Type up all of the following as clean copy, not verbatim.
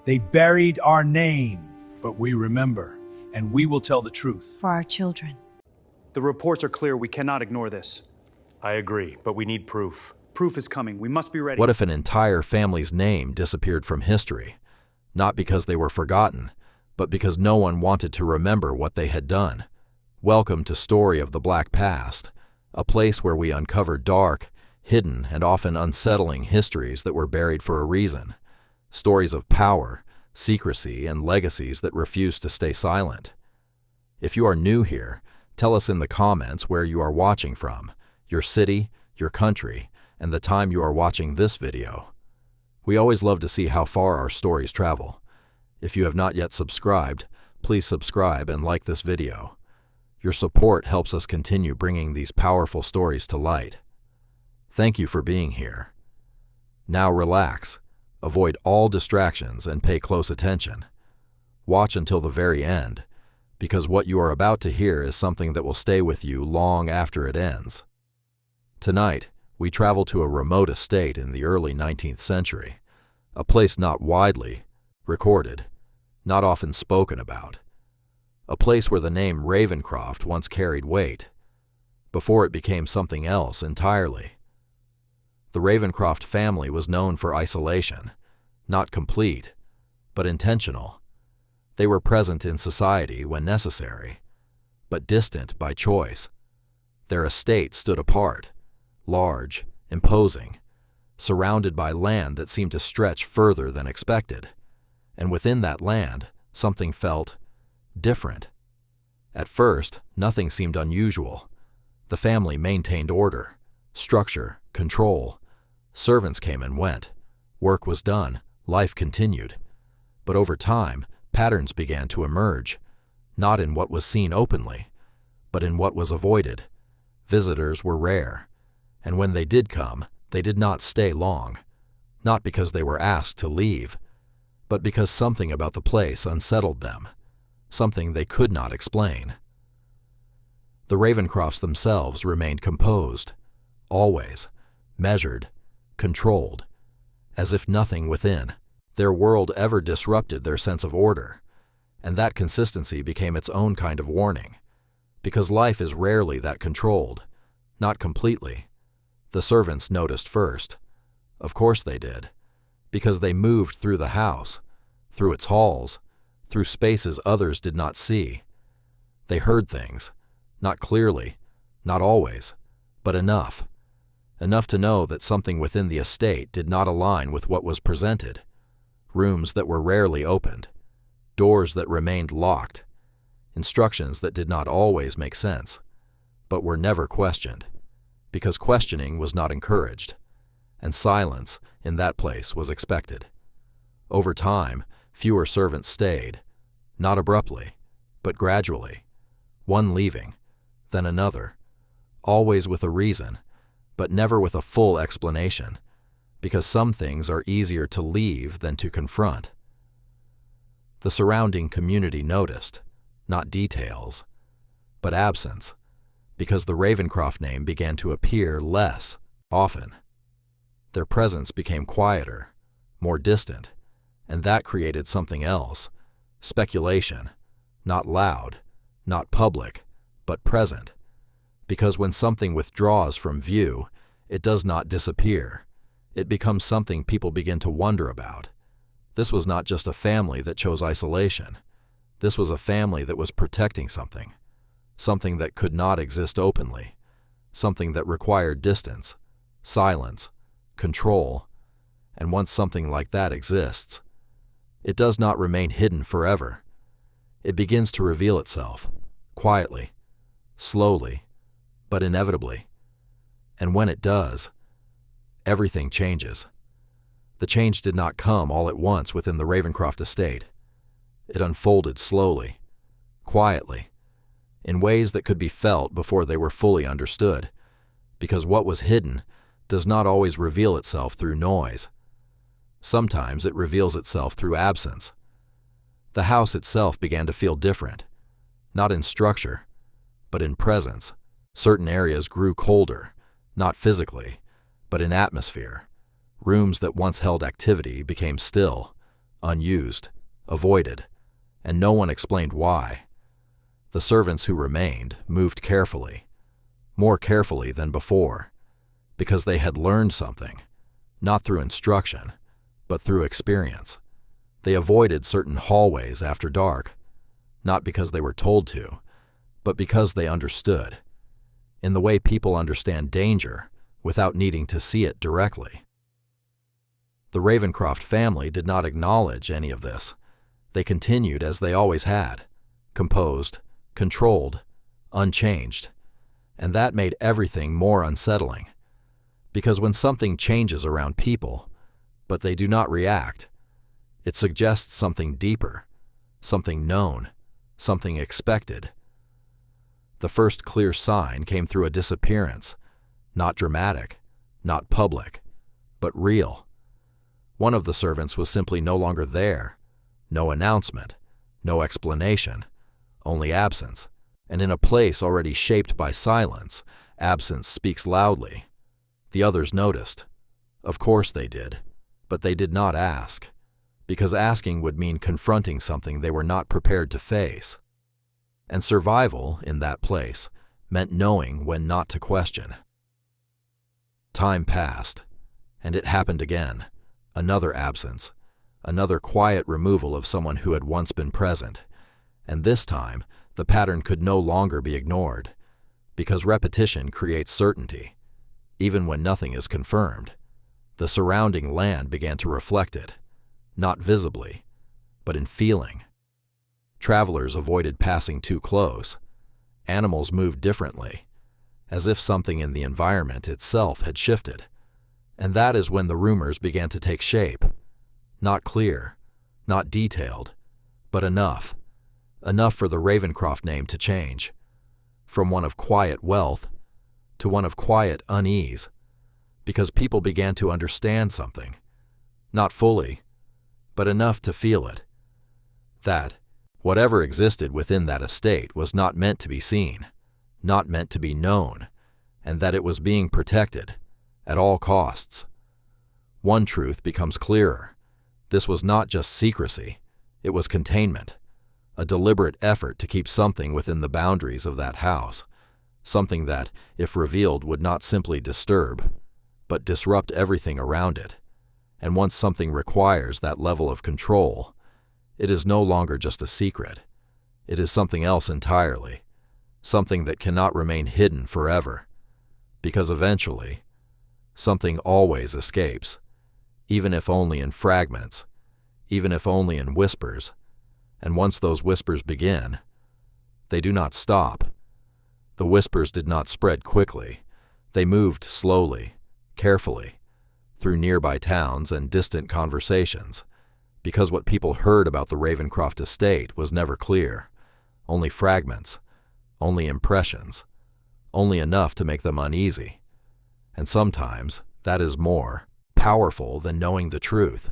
They buried our name, but we remember, and we will tell the truth. For our children. The reports are clear. We cannot ignore this. I agree, but we need proof. Proof is coming. We must be ready. What if an entire family's name disappeared from history? Not because they were forgotten, but because no one wanted to remember what they had done. Welcome to Story of the Black Past, a place where we uncover dark, hidden, and often unsettling histories that were buried for a reason. Stories of power, secrecy, and legacies that refuse to stay silent. If you are new here, tell us in the comments where you are watching from, your city, your country, and the time you are watching this video. We always love to see how far our stories travel. If you have not yet subscribed, please subscribe and like this video. Your support helps us continue bringing these powerful stories to light. Thank you for being here. Now relax, avoid all distractions, and pay close attention. Watch until the very end, because what you are about to hear is something that will stay with you long after it ends. Tonight, we travel to a remote estate in the early 19th century, a place not widely recorded, not often spoken about, a place where the name Ravencroft once carried weight, before it became something else entirely. The Ravencroft family was known for isolation, not complete, but intentional. They were present in society when necessary, but distant by choice. Their estate stood apart, large, imposing, surrounded by land that seemed to stretch further than expected. And within that land, something felt different. At first, nothing seemed unusual. The family maintained order, structure, control. Servants came and went. Work was done. Life continued. But over time, patterns began to emerge, not in what was seen openly, but in what was avoided. Visitors were rare, and when they did come, they did not stay long, not because they were asked to leave, but because something about the place unsettled them, something they could not explain. The Ravencrofts themselves remained composed, always, measured, controlled, as if nothing within their world ever disrupted their sense of order, and that consistency became its own kind of warning, because life is rarely that controlled, not completely. The servants noticed first. Of course they did, because they moved through the house, through its halls, through spaces others did not see. They heard things, not clearly, not always, but enough to know that something within the estate did not align with what was presented. Rooms that were rarely opened, doors that remained locked, instructions that did not always make sense, but were never questioned, because questioning was not encouraged, and silence in that place was expected. Over time, fewer servants stayed, not abruptly, but gradually, one leaving, then another, always with a reason, but never with a full explanation, because some things are easier to leave than to confront. The surrounding community noticed, not details, but absence, because the Ravencroft name began to appear less often. Their presence became quieter, more distant, and that created something else, speculation, not loud, not public, but present, because when something withdraws from view, it does not disappear. It becomes something people begin to wonder about. This was not just a family that chose isolation. This was a family that was protecting something, something that could not exist openly, something that required distance, silence, control, and once something like that exists, it does not remain hidden forever. It begins to reveal itself, quietly, slowly, but inevitably. And when it does, everything changes. The change did not come all at once within the Ravencroft estate. It unfolded slowly, quietly, in ways that could be felt before they were fully understood, because what was hidden does not always reveal itself through noise. Sometimes it reveals itself through absence. The house itself began to feel different, not in structure, but in presence. Certain areas grew colder, not physically, but in atmosphere. Rooms that once held activity became still, unused, avoided, and no one explained why. The servants who remained moved carefully, more carefully than before, because they had learned something, not through instruction, but through experience. They avoided certain hallways after dark, not because they were told to, but because they understood, in the way people understand danger without needing to see it directly. The Ravencroft family did not acknowledge any of this. They continued as they always had, composed, controlled, unchanged, and that made everything more unsettling. Because when something changes around people, but they do not react, it suggests something deeper, something known, something expected. The first clear sign came through a disappearance, not dramatic, not public, but real. One of the servants was simply no longer there. No announcement, no explanation, only absence. And in a place already shaped by silence, absence speaks loudly. The others noticed. Of course they did, but they did not ask, because asking would mean confronting something they were not prepared to face. And survival, in that place, meant knowing when not to question. Time passed, and it happened again. Another absence, another quiet removal of someone who had once been present. And this time, the pattern could no longer be ignored, because repetition creates certainty, even when nothing is confirmed. The surrounding land began to reflect it, not visibly, but in feeling. Travelers avoided passing too close. Animals moved differently, as if something in the environment itself had shifted. And that is when the rumors began to take shape. Not clear, not detailed, but enough. Enough for the Ravencroft name to change. From one of quiet wealth to one of quiet unease. Because people began to understand something. Not fully, but enough to feel it. That whatever existed within that estate was not meant to be seen, not meant to be known, and that it was being protected at all costs. One truth becomes clearer. This was not just secrecy, it was containment, a deliberate effort to keep something within the boundaries of that house, something that, if revealed, would not simply disturb, but disrupt everything around it. And once something requires that level of control, it is no longer just a secret. It is something else entirely, something that cannot remain hidden forever, because eventually, something always escapes, even if only in fragments, even if only in whispers. And once those whispers begin, they do not stop. The whispers did not spread quickly. They moved slowly, carefully, through nearby towns and distant conversations, because what people heard about the Ravencroft estate was never clear, only fragments, only impressions, only enough to make them uneasy. And sometimes that is more powerful than knowing the truth,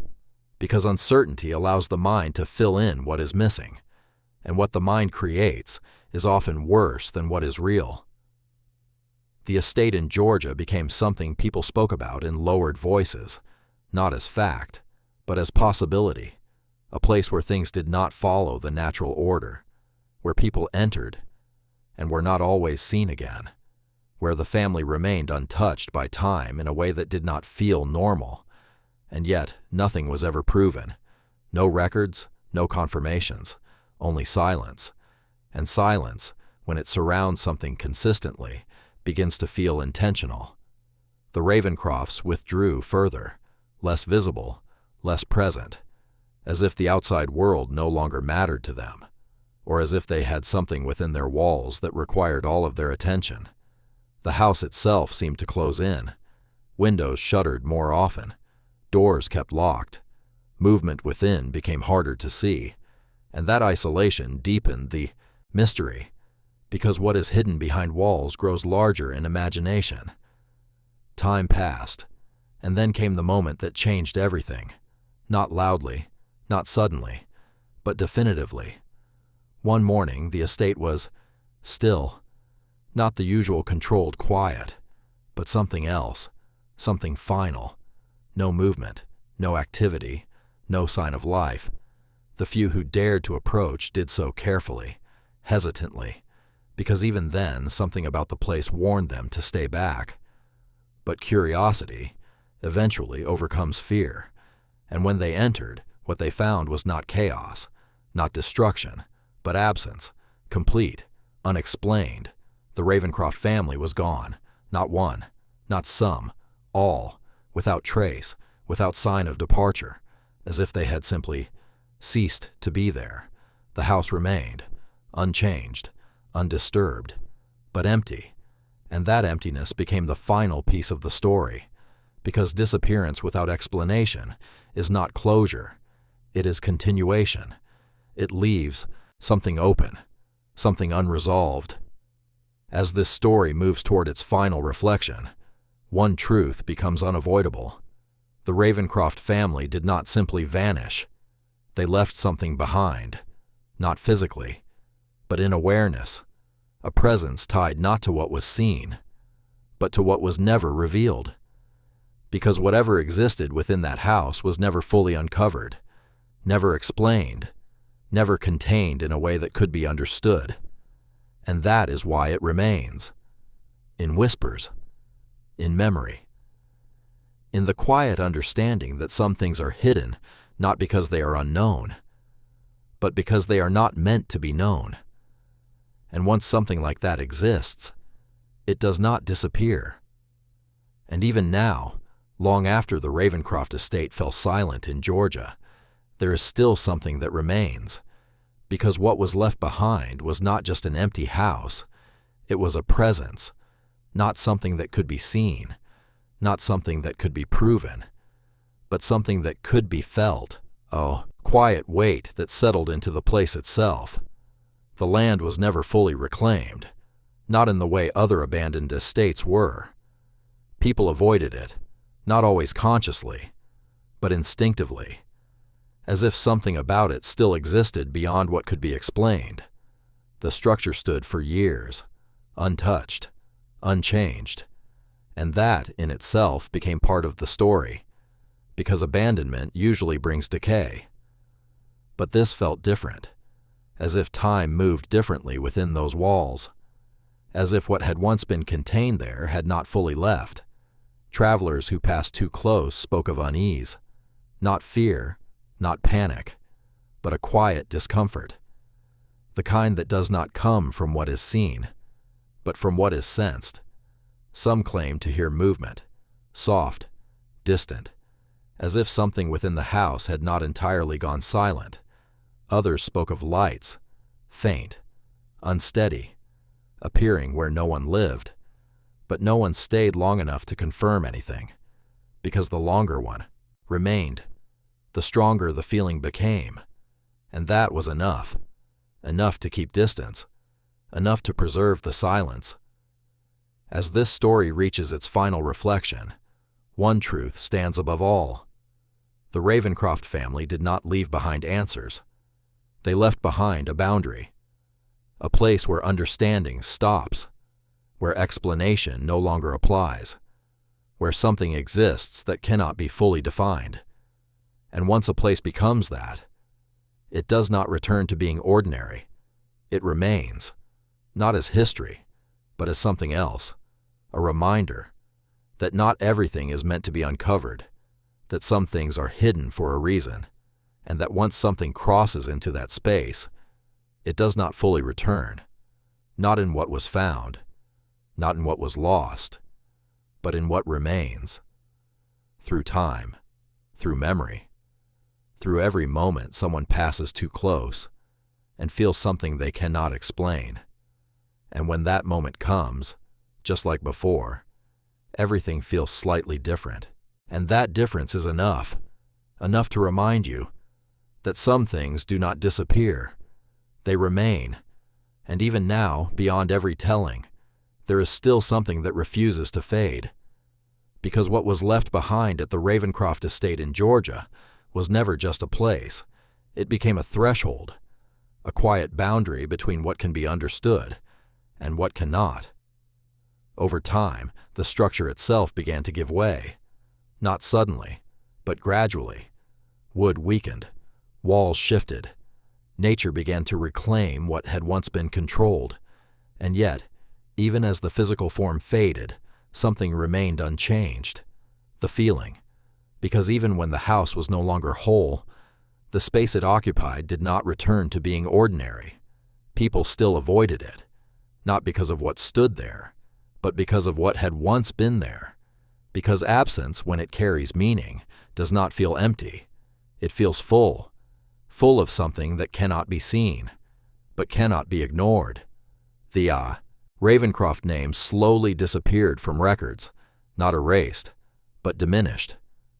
because uncertainty allows the mind to fill in what is missing, and what the mind creates is often worse than what is real. The estate in Georgia became something people spoke about in lowered voices, not as fact, but as possibility, a place where things did not follow the natural order, where people entered and were not always seen again, where the family remained untouched by time in a way that did not feel normal. And yet, nothing was ever proven. No records, no confirmations, only silence. And silence, when it surrounds something consistently, begins to feel intentional. The Ravencrofts withdrew further, less visible, less present, as if the outside world no longer mattered to them, or as if they had something within their walls that required all of their attention. The house itself seemed to close in. Windows shuttered more often. Doors kept locked. Movement within became harder to see, and that isolation deepened the mystery, because what is hidden behind walls grows larger in imagination. Time passed, and then came the moment that changed everything. Not loudly, not suddenly, but definitively. One morning, the estate was still. Not the usual controlled quiet, but something else, something final. No movement, no activity, no sign of life. The few who dared to approach did so carefully, hesitantly, because even then something about the place warned them to stay back. But curiosity eventually overcomes fear, and when they entered, what they found was not chaos, not destruction, but absence, complete, unexplained. The Ravencroft family was gone, not one, not some, all, without trace, without sign of departure, as if they had simply ceased to be there. The house remained, unchanged, undisturbed, but empty, and that emptiness became the final piece of the story, because disappearance without explanation is not closure, it is continuation. It leaves something open, something unresolved. As this story moves toward its final reflection, one truth becomes unavoidable. The Ravencroft family did not simply vanish. They left something behind, not physically, but in awareness, a presence tied not to what was seen, but to what was never revealed. Because whatever existed within that house was never fully uncovered, never explained, never contained in a way that could be understood. And that is why it remains. In whispers, in memory, in the quiet understanding that some things are hidden not because they are unknown, but because they are not meant to be known. And once something like that exists, it does not disappear. And even now, long after the Ravencroft estate fell silent in Georgia, there is still something that remains, because what was left behind was not just an empty house, it was a presence, not something that could be seen, not something that could be proven, but something that could be felt, a quiet weight that settled into the place itself. The land was never fully reclaimed, not in the way other abandoned estates were. People avoided it, not always consciously, but instinctively, as if something about it still existed beyond what could be explained. The structure stood for years, untouched, unchanged, and that in itself became part of the story, because abandonment usually brings decay. But this felt different, as if time moved differently within those walls, as if what had once been contained there had not fully left. Travelers who passed too close spoke of unease, not fear, not panic, but a quiet discomfort, the kind that does not come from what is seen, but from what is sensed. Some claimed to hear movement, soft, distant, as if something within the house had not entirely gone silent. Others spoke of lights, faint, unsteady, appearing where no one lived, but no one stayed long enough to confirm anything, because the longer one remained, the stronger the feeling became, and that was enough to keep distance, enough to preserve the silence. As this story reaches its final reflection, one truth stands above all. The Ravencroft family did not leave behind answers. They left behind a boundary, a place where understanding stops, where explanation no longer applies, where something exists that cannot be fully defined. And once a place becomes that, it does not return to being ordinary. It remains, not as history, but as something else, a reminder that not everything is meant to be uncovered, that some things are hidden for a reason, and that once something crosses into that space, it does not fully return, not in what was found, not in what was lost, but in what remains, through time, through memory, through every moment someone passes too close and feels something they cannot explain. And when that moment comes, just like before, everything feels slightly different. And that difference is enough to remind you that some things do not disappear. They remain. And even now, beyond every telling, there is still something that refuses to fade. Because what was left behind at the Ravencroft estate in Georgia was never just a place. It became a threshold, a quiet boundary between what can be understood and what cannot. Over time, the structure itself began to give way, not suddenly, but gradually, Wood weakened. Walls shifted. Nature began to reclaim what had once been controlled. And yet, even as the physical form faded, something remained unchanged. The feeling. Because even when the house was no longer whole, the space it occupied did not return to being ordinary. People still avoided it, not because of what stood there, but because of what had once been there. Because absence, when it carries meaning, does not feel empty. It feels full, full of something that cannot be seen, but cannot be ignored. The Ravencroft name slowly disappeared from records, not erased, but diminished,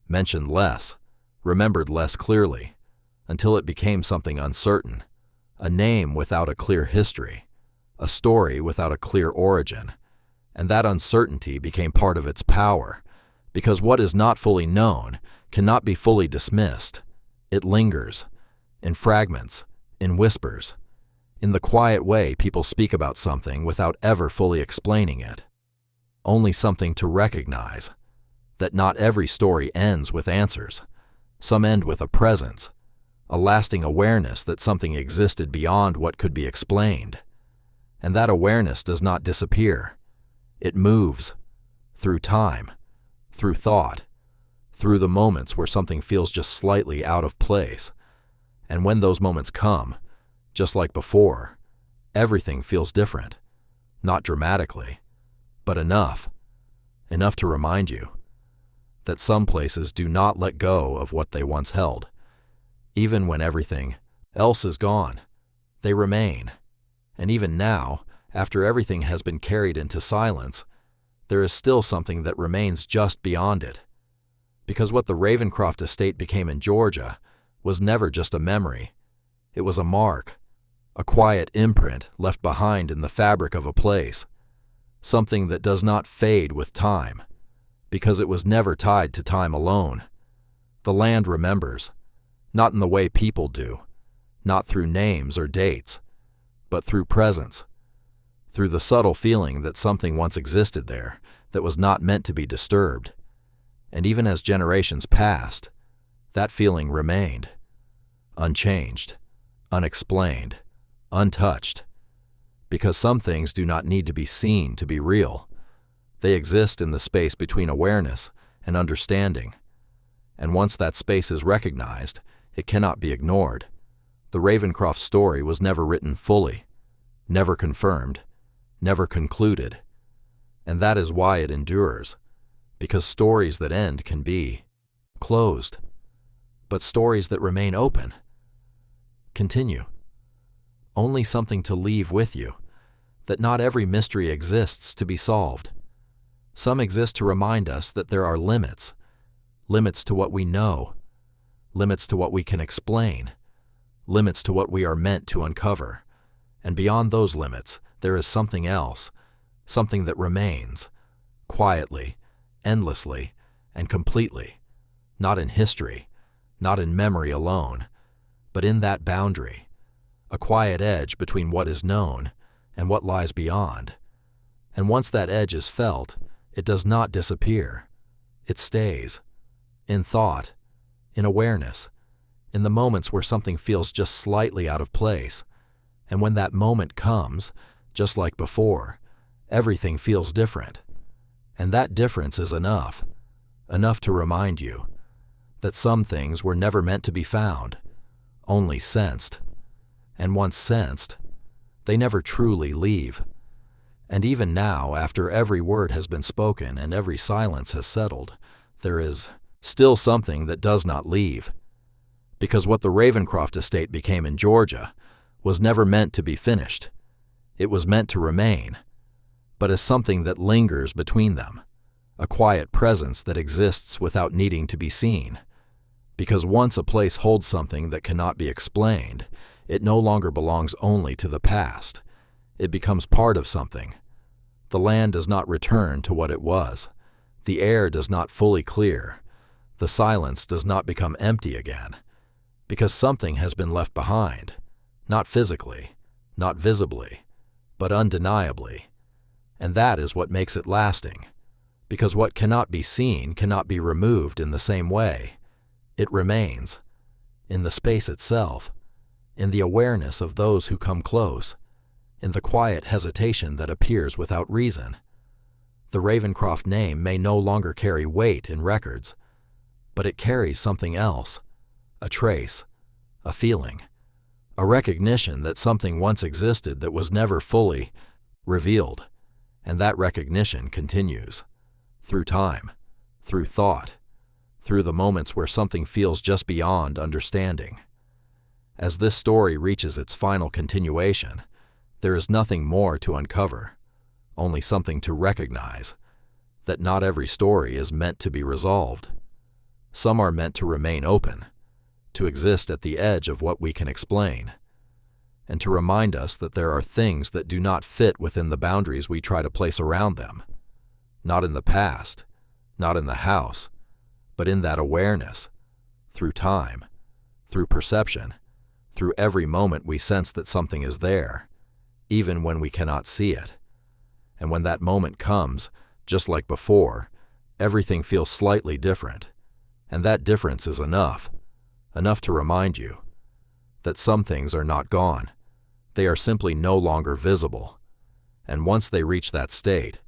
mentioned less, remembered less clearly, until it became something uncertain, a name without a clear history, a story without a clear origin. And that uncertainty became part of its power, because what is not fully known cannot be fully dismissed. It lingers, in fragments, in whispers, in the quiet way people speak about something without ever fully explaining it. Only something to recognize, that not every story ends with answers. Some end with a presence, a lasting awareness that something existed beyond what could be explained. And that awareness does not disappear. It moves, through time, through thought, through the moments where something feels just slightly out of place. And when those moments come, just like before, everything feels different. Not dramatically, but enough to remind you that some places do not let go of what they once held. Even when everything else is gone, they remain. And even now, after everything has been carried into silence, there is still something that remains just beyond it. Because what the Ravencroft estate became in Georgia was never just a memory. It was a mark, a quiet imprint left behind in the fabric of a place, something that does not fade with time, because it was never tied to time alone. The land remembers, not in the way people do, not through names or dates, but through presence, through the subtle feeling that something once existed there that was not meant to be disturbed. And even as generations passed, that feeling remained, unchanged, unexplained, untouched, because some things do not need to be seen to be real. They exist in the space between awareness and understanding. And once that space is recognized, it cannot be ignored. The Ravencroft story was never written fully, never confirmed, never concluded. And that is why it endures, because stories that end can be closed, but stories that remain open continue. Only something to leave with you, that not every mystery exists to be solved. Some exist to remind us that there are limits, limits to what we know, limits to what we can explain, limits to what we are meant to uncover. And beyond those limits, there is something else, something that remains, quietly, endlessly, and completely, not in history, not in memory alone, but in that boundary, a quiet edge between what is known and what lies beyond. And once that edge is felt, it does not disappear. It stays, in thought, in awareness, in the moments where something feels just slightly out of place. And when that moment comes, just like before, everything feels different. And that difference is enough to remind you that some things were never meant to be found, only sensed. And once sensed, they never truly leave. And even now, after every word has been spoken and every silence has settled, there is still something that does not leave. Because what the Ravencroft estate became in Georgia was never meant to be finished. It was meant to remain, but as something that lingers between them, a quiet presence that exists without needing to be seen. Because once a place holds something that cannot be explained, it no longer belongs only to the past. It becomes part of something. The land does not return to what it was. The air does not fully clear. The silence does not become empty again. Because something has been left behind, not physically, not visibly, but undeniably. And that is what makes it lasting. Because what cannot be seen cannot be removed in the same way. It remains, in the space itself, in the awareness of those who come close, in the quiet hesitation that appears without reason. The Ravencroft name may no longer carry weight in records, but it carries something else, a trace, a feeling, a recognition that something once existed that was never fully revealed, and that recognition continues, through time, through thought, through the moments where something feels just beyond understanding. As this story reaches its final continuation, there is nothing more to uncover, only something to recognize, that not every story is meant to be resolved. Some are meant to remain open, to exist at the edge of what we can explain, and to remind us that there are things that do not fit within the boundaries we try to place around them, not in the past, not in the house, but in that awareness, through time, through perception, through every moment we sense that something is there, even when we cannot see it. And when that moment comes, just like before, everything feels slightly different, and that difference is enough to remind you that some things are not gone. They are simply no longer visible, and once they reach that state,